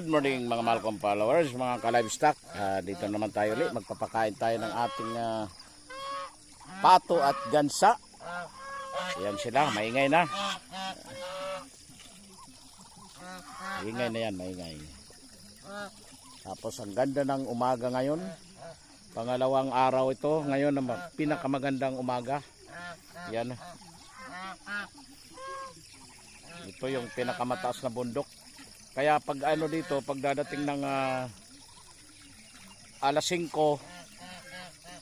morning mga mahal kong followers, mga ka-livestock. Dito naman tayo ulit. Magpapakain tayo ng ating pato at gansa. Ayan sila, maingay na. Maingay na yan, maingay. Tapos ang ganda ng umaga ngayon. Pangalawang araw ito. Ngayon ang pinakamagandang umaga. Yan. Ito yung pinakamataas na bundok. Kaya pag ano dito, pag dadating ng alas 5,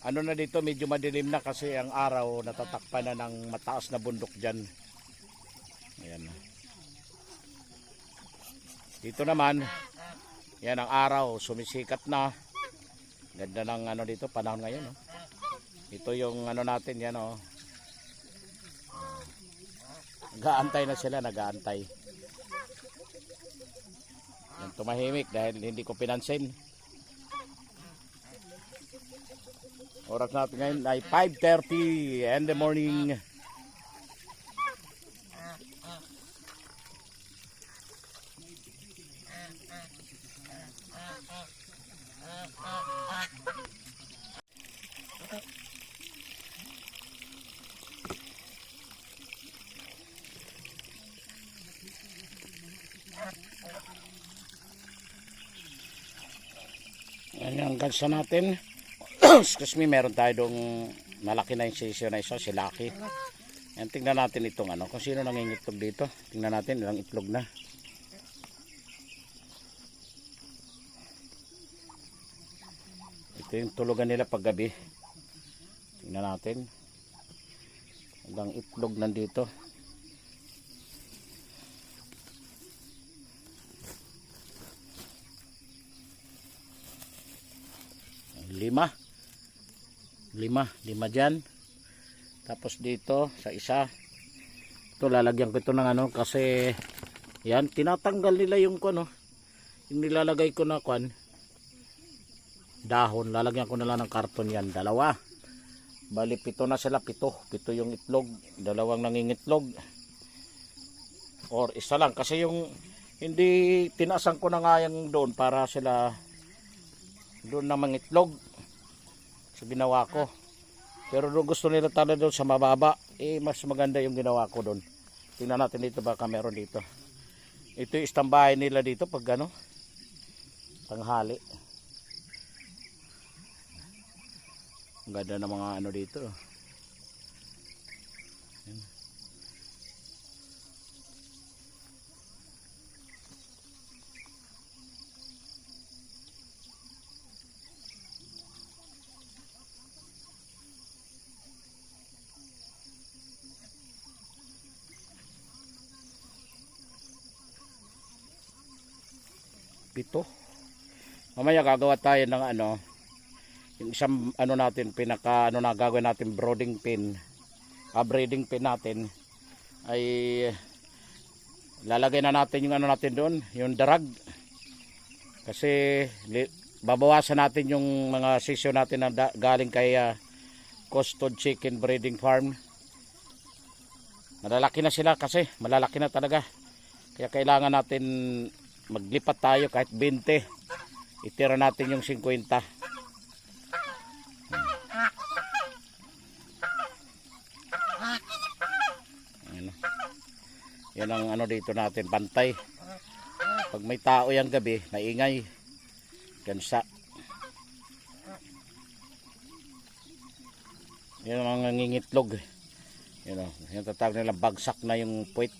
ano na dito, medyo madilim na kasi ang araw natatakpan na ng mataas na bundok dyan. Ayan. Dito naman, yan ang araw, sumisikat na. Ganda ng ano dito, panahon ngayon. Oh. Ito yung ano natin, yan oh. Nag-aantay na sila, nag-aantay. Yan, tumahimik dahil hindi ko pinansin. Oras natin ngayon ay 5:30 in the morning. Yan ang gansa natin. Excuse me, meron tayo dong malaki na yung sisyo na isa, si Lucky. Yan, tingnan natin itong ano, kung sino nangingitlog dito. Tingnan natin ilang itlog na. Ito yung tulugan nila paggabi. Tingnan natin. Ilang itlog nandito. 5 dyan. Tapos dito sa isa, ito lalagyan ko ito ng ano kasi yan, tinatanggal nila yung ano, yung nilalagay ko na kwan dahon, lalagyan ko na lang ng karton. Yan, 2, bali 7 na sila, 7 yung itlog, 2 nangingitlog or isa lang kasi yung hindi tinasan ko na nga yan doon para sila doon na mangitlog. So ginawa ko, pero doon gusto nila talaga doon sa mababa, mas maganda yung ginawa ko doon. Tingnan natin dito, baka meron dito. Ito yung istambahay nila dito pag ano, tanghali. Ang ganda ng mga ano dito. Yan. Pito. Mamaya gagawa tayo ng ano, yung isang ano natin, pinaka ano na gagawin natin, brooding pin, breeding pin natin ay lalagay na natin yung ano natin doon, yung darag, kasi babawasan natin yung mga sisyo natin na galing kay Custod Chicken Breeding Farm. Malalaki na sila kasi, malalaki na talaga, kaya kailangan natin maglipat tayo kahit 20, itira natin yung 50. Yan ang ano dito natin, pantay. Pag may tao yung gabi, maingay. Gansa. Yan ang nangingitlog. Yan o, yung tatawag nila bagsak na yung puwit.